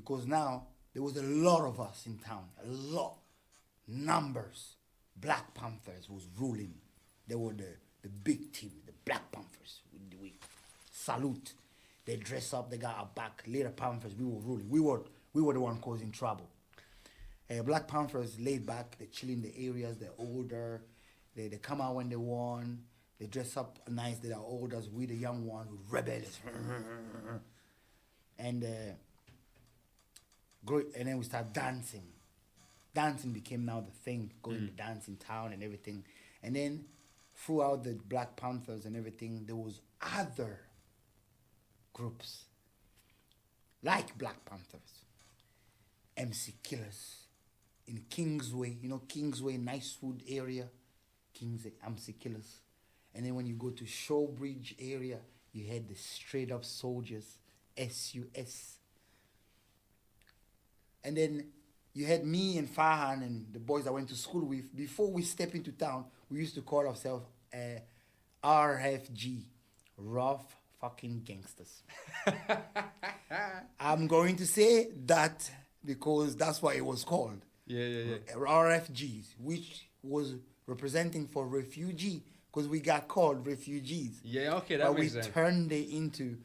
because now there was a lot of us in town, a lot, numbers. Black Panthers was ruling. They were the big team, the Black Panthers. We salute. They dress up, they got our back. Later Panthers, we were ruling. We were the one causing trouble. Black Panthers laid back, they chill in the areas, they're older. They come out when they want. They dress up nice, they are older. We the young ones, rebellious. And then we start dancing. Dancing became now the thing, going to dance in town and everything. And then throughout the Black Panthers and everything, there was other groups like Black Panthers, MC Killaz in Kingsway, Kingsway, Nicewood area, Kingsway, MC Killaz. And then when you go to Showbridge area, you had the Straight Up Soldiers, SUS. And then you had me and Farhan and the boys I went to school with. Before we step into town, we used to call ourselves RFG, Rough Fucking Gangsters. I'm going to say that because that's what it was called. Yeah. RFGs, which was representing for refugee, because we got called refugees. Yeah, okay, that makes sense. But we turned it into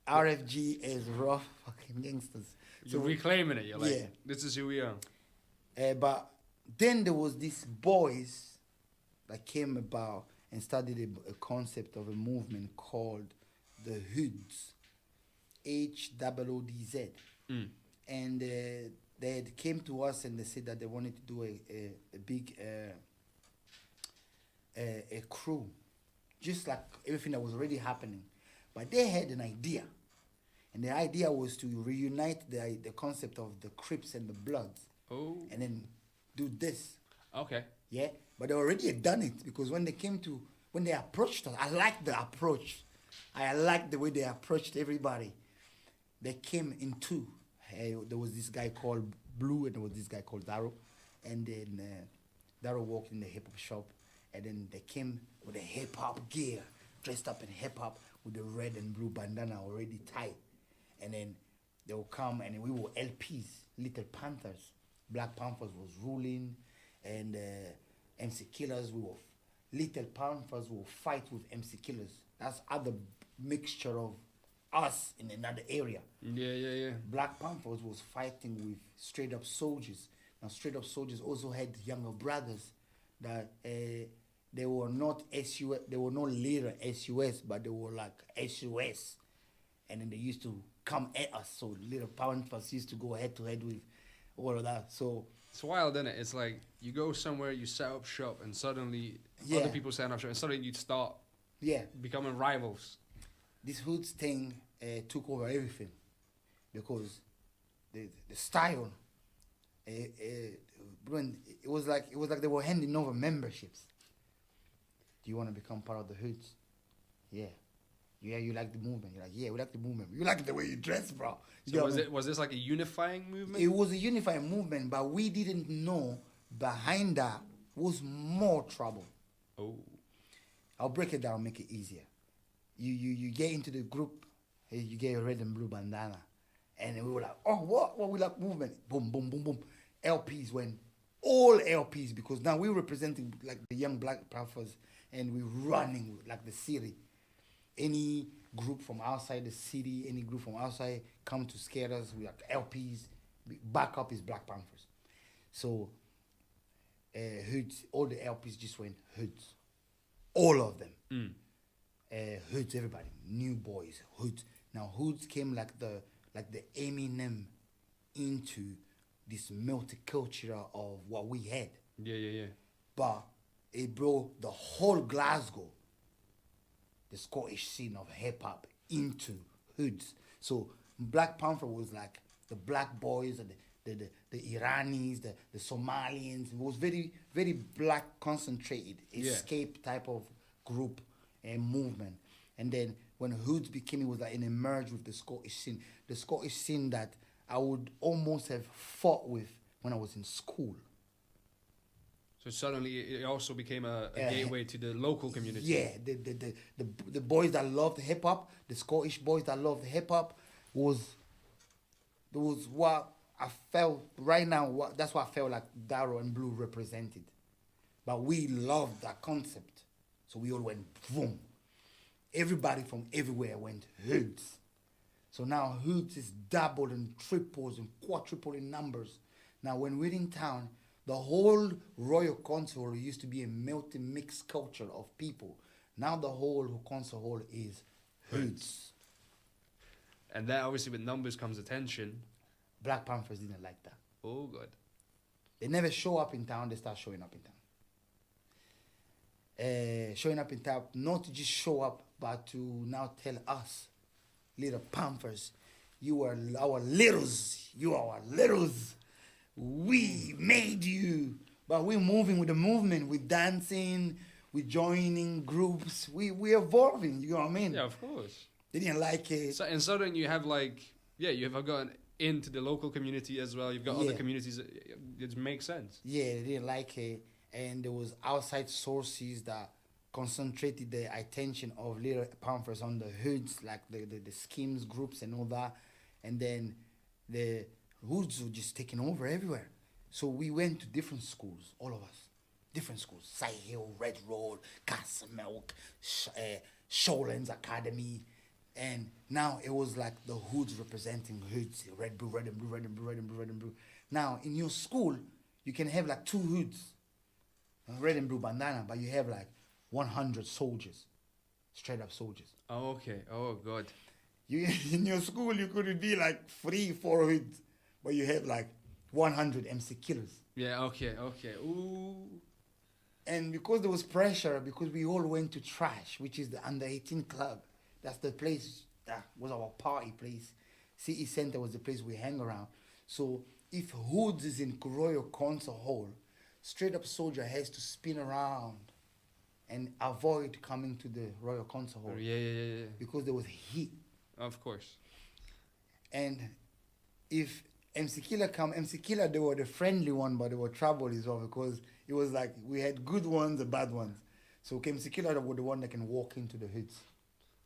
RFG as Rough Fucking Gangsters. You're reclaiming it. You're like, this is who we are. But then there was these boys that came about and started a concept of a movement called the Hoodz, HOODZ. And they came to us and they said that they wanted to do a big a crew, just like everything that was already happening. But they had an idea. And the idea was to reunite the concept of the Crips and the Bloods. Oh. And then do this. Okay. Yeah. But they already had done it because when they approached us, I liked the approach. I liked the way they approached everybody. They came in two. There was this guy called Blue and there was this guy called Darrow. And then Darrow walked in the hip hop shop. And then they came with a hip hop gear, dressed up in hip hop with the red and blue bandana already tied. And then they will come and we were LPs, Little Panthers. Black Panthers was ruling and MC Killaz, Little Panthers will fight with MC Killaz. That's other mixture of us in another area. Yeah. Black Panthers was fighting with Straight Up Soldiers. Now Straight Up Soldiers also had younger brothers that they were not SUS, they were not later SUS, but they were like SUS. And then they used to come at us. So Little Panthers used to go head to head with all of that. So it's wild, isn't it? It's like you go somewhere, you set up shop, and suddenly other people set up shop, and suddenly you start becoming rivals. This Hoodz thing took over everything because the style. It was like they were handing over memberships. Do you want to become part of the Hoodz? Yeah. Yeah, you like the movement. You're like, yeah, we like the movement. You like the way you dress, bro. So was this like a unifying movement? It was a unifying movement, but we didn't know behind that was more trouble. Oh. I'll break it down, make it easier. You get into the group, you get a red and blue bandana. And we were like, oh, what we like movement. Boom, boom, boom, boom. LPs went, all LPs, because now we're representing like the young Black Panthers and we're running like the city. Any group from outside the city, any group from outside come to scare us. We like LPs. Backup is Black Panthers. So Hoodz, all the LPs just went Hoodz. All of them. Hoodz, everybody. New boys, Hoodz. Now Hoodz came like the Eminem into this multicultural of what we had. Yeah. But it brought the whole Glasgow, the Scottish scene of hip hop, into Hoodz. So Black Panther was like the black boys and the Iranis, the Somalians. It was very, very black concentrated, escape type of group and movement. And then when Hoodz became, it was like an emerge with the Scottish scene. The Scottish scene that I would almost have fought with when I was in school. So suddenly it also became a gateway to the local community. Yeah, the boys that loved hip hop, the Scottish boys that loved hip hop, There was what I felt right now. That's what I felt like Darrow and Blue represented. But we loved that concept. So we all went boom. Everybody from everywhere went Hoodz. So now Hoodz is double and triples and quadruple in numbers. Now when we're in town, the whole Royal Concert Hall used to be a melting mixed culture of people. Now the whole concert hall is Hoodz. And that obviously with numbers comes attention. Black Panthers didn't like that. Oh, God. They never show up in town, they start showing up in town. Showing up in town, not to just show up, but to now tell us, little Panthers, you are our littles. You are our littles. We made you. But we're moving with the movement. We're dancing. We're joining groups. We're evolving. You know what I mean? Yeah, of course. They didn't like it. So, and so then you have you have gotten into the local community as well. You've got other communities. It makes sense. Yeah, they didn't like it. And there was outside sources that concentrated the attention of little Panthers on the Hoodz, like the schemes, groups and all that. And then the Hoodz were just taking over everywhere. So we went to different schools, all of us. Different schools. Sai Hill, Red Road, Castle Milk, Showlands Academy. And now it was like the Hoodz representing Hoodz, red, blue, red and blue, red and blue, red and blue, red and blue. Now, in your school, you can have like 2 Hoodz, red and blue bandana, but you have like 100 soldiers, straight up soldiers. Oh, okay. Oh, God. You in your school, you could be like 3, 4 Hoodz, but you have like 100 MC Killaz. Yeah, okay. Ooh. And because there was pressure, because we all went to Trash, which is the under 18 club. That's the place that was our party place. City Center was the place we hang around. So if Hoodz is in Royal Concert Hall, straight up soldier has to spin around and avoid coming to the Royal Concert Hall. Yeah. Because there was heat. Of course. And if MC Killaz, they were the friendly one, but they were trouble as well, because it was like we had good ones and bad ones. So MC Killaz were the one that can walk into the Hoodz.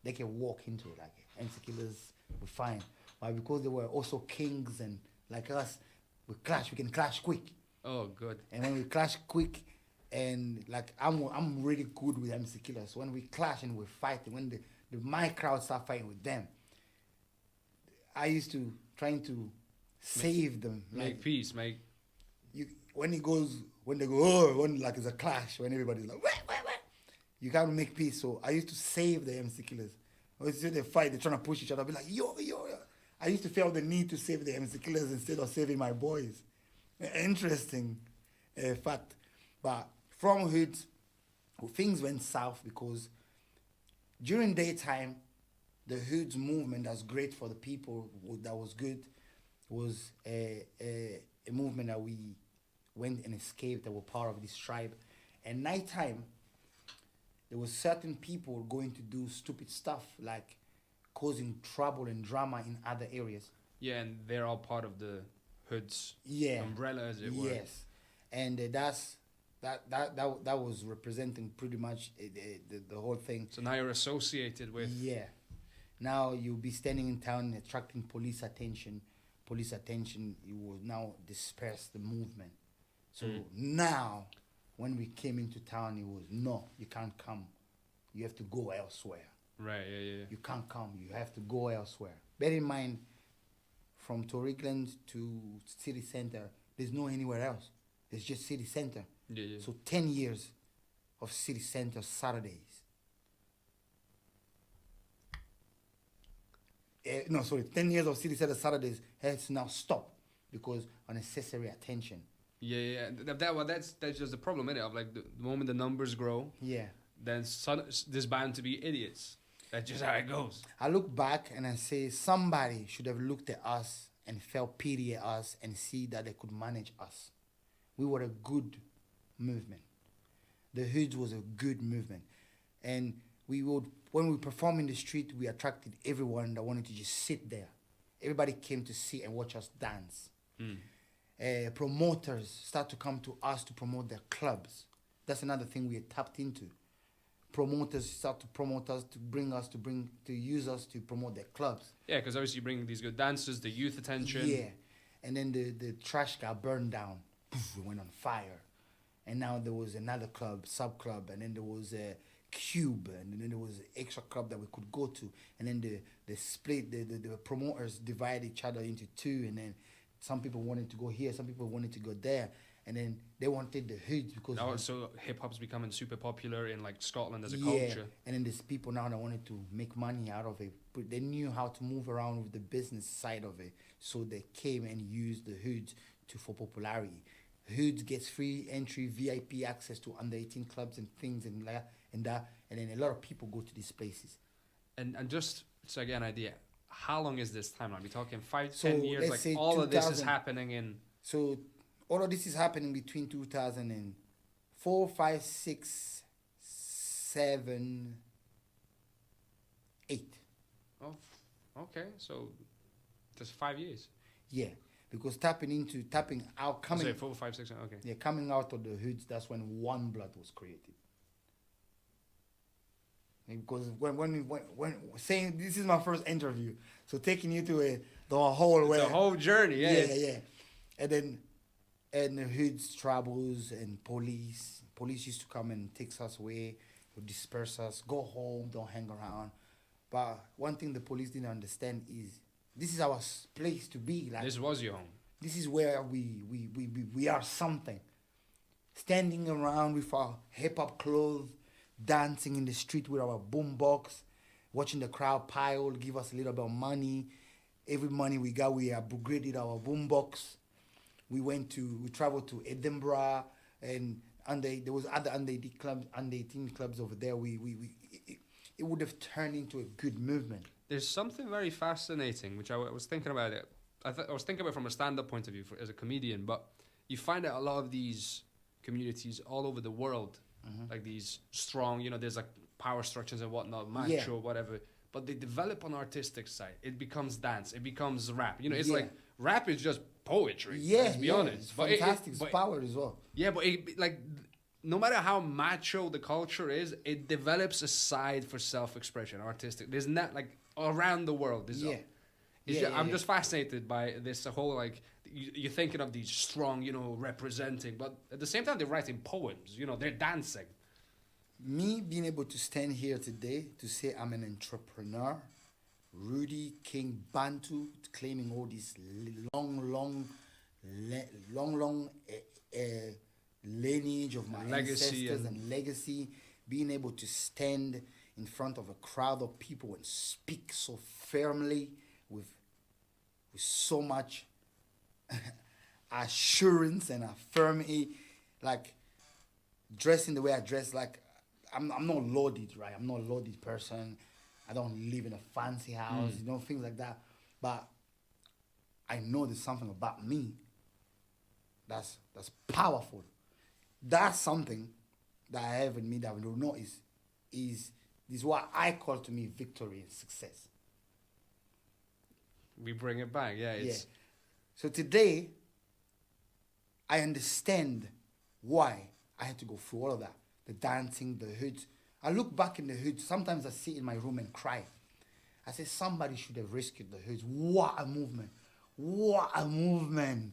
They can walk into it, like MC Killaz were fine. But because they were also kings and like us, we can clash quick. Oh, good. And when we clash quick, and like I'm really good with MC Killaz. So when we clash and we're fighting, when my crowd start fighting with them, I used to trying to save them. Make peace, When they go, when like it's a clash, when everybody's like, wah. You can't make peace. So I used to save the MC Killaz. When they fight, they're trying to push each other. I'll be like, yo. I used to feel the need to save the MC Killaz instead of saving my boys. Interesting fact. But from Hoodz, things went south because during daytime, the Hoodz movement that's great for the people, that was good, was a movement that we went and escaped, that were part of this tribe. And nighttime, there was certain people going to do stupid stuff like causing trouble and drama in other areas. Yeah, and they're all part of the Hoodz umbrella, as it were. Yes, and that was representing pretty much the whole thing. So now you're associated with. Yeah, now you'll be standing in town attracting police attention. You will now disperse the movement. So now, when we came into town, it was, no, you can't come. You have to go elsewhere. Right, yeah. You can't come. You have to go elsewhere. Bear in mind, from Torrigland to city center, there's no anywhere else. It's just city center. Yeah. So 10 years of city center Saturdays. 10 years of city center Saturdays has to now stop because unnecessary attention. Yeah. That's just the problem, isn't it? Of like the moment the numbers grow, then there's bound to be idiots. That's just how it goes. I look back and I say somebody should have looked at us and felt pity at us and see that they could manage us. We were a good movement. The Hoodz was a good movement. And when we perform in the street, we attracted everyone that wanted to just sit there. Everybody came to see and watch us dance. Promoters start to come to us to promote their clubs. That's another thing we had tapped into. promoters start to promote us, to use us to promote their clubs. Yeah, because obviously you bring these good dancers, the youth attention. Yeah, and then the trash got burned down. Poof, it went on fire. And now there was another club, sub club, and then there was a cube, and then there was an extra club that we could go to. And then the split, the promoters divided each other into two, and then some people wanted to go here, some people wanted to go there. And then they wanted the Hoodz because... Now, so hip-hop's becoming super popular in, like, Scotland as a culture. And then there's people now that wanted to make money out of it. But they knew how to move around with the business side of it. So they came and used the Hoodz for popularity. Hoodz gets free entry, VIP access to under 18 clubs and things and that. And then a lot of people go to these places. And just to get an idea, how long is this timeline? We're talking 5 to 10 years? Like, all of this is happening in... So... all of this is happening between 2004, 5, 6, 7, 8. Oh, okay. So just 5 years. Yeah, because tapping out, coming... Sorry, 4, 5, 6, okay. Yeah, coming out of the Hoodz, that's when One Blood was created. Because when saying this is my first interview, so taking you to the whole way. It's a whole journey, yeah. Yeah. And the Hoodz troubles and police used to come and take us away, would disperse us, go home, don't hang around. But one thing the police didn't understand is this is our place to be. Like, this was your home. This is where we are something. Standing around with our hip hop clothes, dancing in the street with our boombox, watching the crowd pile, give us a little bit of money. Every money we got, we upgraded our boombox. We traveled to Edinburgh, and there was other under 18 clubs over there. It would have turned into a good movement. There's something very fascinating, which I was thinking about it. I was thinking about it from a stand-up point of view as a comedian, but you find that a lot of these communities all over the world, like these strong, there's like power structures and whatnot, macho, whatever, but they develop on artistic side. It becomes dance. It becomes rap. It's like rap is just poetry. Yeah, let's be honest. It's fantastic. It's power as well. Yeah, but no matter how macho the culture is, it develops a side for self-expression, artistic. There's not like around the world. I'm just fascinated by this whole like you're thinking of these strong, representing, but at the same time they're writing poems. They're dancing. Me being able to stand here today to say I'm an entrepreneur, Rudy King Bantu, claiming all this long lineage of my ancestors and legacy, being able to stand in front of a crowd of people and speak so firmly with so much assurance and affirmity, like dressing the way I dress, like I'm not loaded, right? I'm not a loaded person. I don't live in a fancy house, things like that. But I know there's something about me that's powerful. That's something that I have in me that we don't know is what I call to me victory and success. We bring it back, yeah. So today, I understand why I had to go through all of that. The dancing, the Hoodz. I look back in the Hoodz. Sometimes I sit in my room and cry. I say, somebody should have rescued the Hoodz. What a movement. What a movement.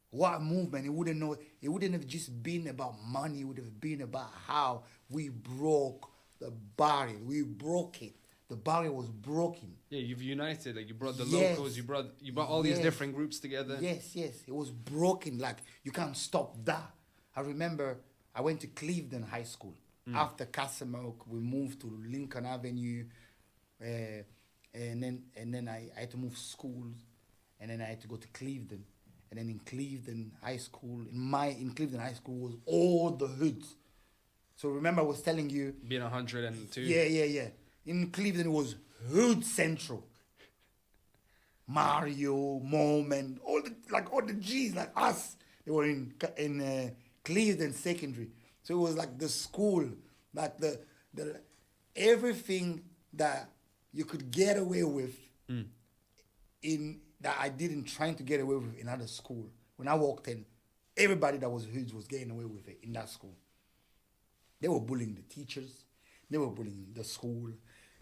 What a movement. It wouldn't have just been about money. It would have been about how we broke the barrier. We broke it. The barrier was broken. Yeah, you've united. Like you brought the locals. You brought all these different groups together. Yes. It was broken. Like you can't stop that. I remember I went to Clevedon High School. After Castlemilk, we moved to Lincoln Avenue, and then I had to move schools, and then I had to go to Clevedon, and then in Clevedon High School, in Clevedon High School was all the Hoodz. So remember I was telling you being 102. Yeah. In Clevedon it was Hood Central. Mario, Moment, all the G's like us. They were in Clevedon Secondary. So it was like the school, like the everything that you could get away with in that I didn't trying to get away with in other school. When I walked in, everybody that was Hoodz was getting away with it in that school. They were bullying the teachers. They were bullying the school.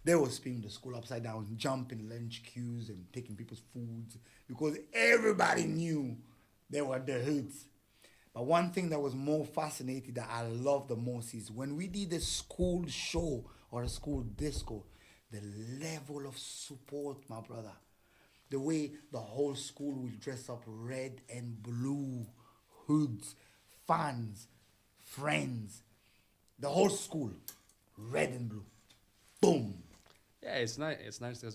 They were spinning the school upside down, jumping lunch queues and taking people's foods because everybody knew they were the Hoodz. But one thing that was more fascinating that I love the most is when we did a school show or a school disco, the level of support, my brother. The way the whole school will dress up red and blue, hoods, fans, friends. The whole school, red and blue. Boom. Yeah, it's nice. It's nice to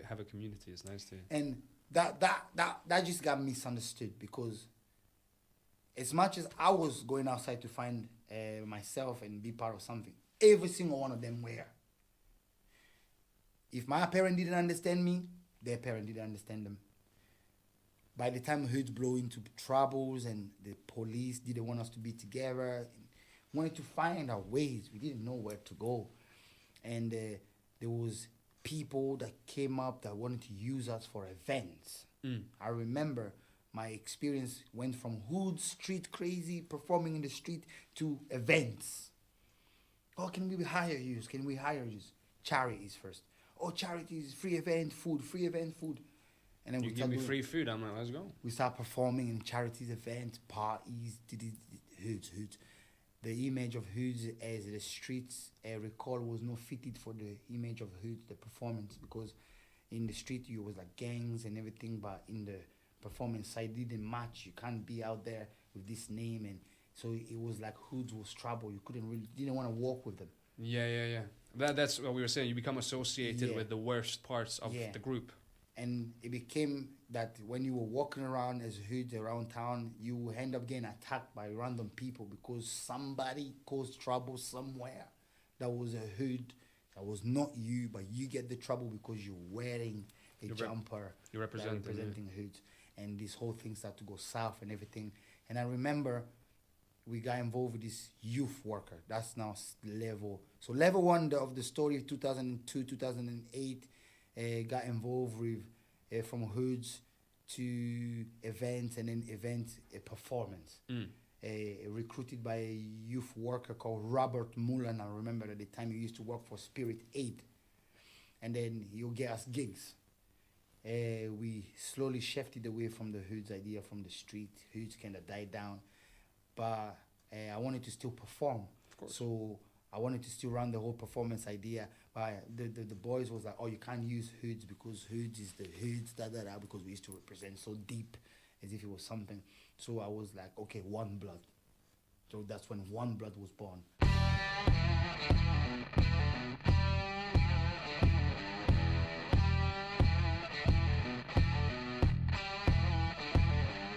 have a community. It's nice to. And that just got misunderstood because as much as I was going outside to find myself and be part of something, every single one of them were. If my parent didn't understand me, their parent didn't understand them. By the time Hoodz blow into troubles and the police didn't want us to be together, and wanted to find our ways, we didn't know where to go. And there was people that came up that wanted to use us for events. I remember my experience went from hood, street crazy, performing in the street, to events. Oh, can we hire you? Can we hire you? Charities first. Oh, charities, free event, food. And then You give me free food, I'm like, let's go. We start performing in charities events, parties, Hoodz. The image of Hoodz as the streets recall was not fitted for the image of Hoodz, the performance, because in the street you was like gangs and everything, but in the performance side didn't match. You can't be out there with this name, and so it was like Hoodz was trouble. You didn't want to walk with them. Yeah. That's what we were saying. You become associated with the worst parts of the group. And it became that when you were walking around as Hoodz around town, you end up getting attacked by random people because somebody caused trouble somewhere. That was a Hood. That was not you, but you get the trouble because you're wearing a jumper. You're representing Hoodz. And this whole thing started to go south and everything. And I remember we got involved with this youth worker. That's now level. So level one of the story of 2002, 2008, got involved with from Hoodz to events and then performance. Recruited by a youth worker called Robert Mullen. I remember at the time he used to work for Spirit 8. And then he'll get us gigs. We slowly shifted away from the Hoodz idea from the street. Hoodz kind of died down. But I wanted to still perform. Of course. So I wanted to still run the whole performance idea. But the boys was like, oh, you can't use Hoodz because Hoodz is the Hoodz, because we used to represent so deep as if it was something. So I was like, okay, One Blood. So that's when One Blood was born.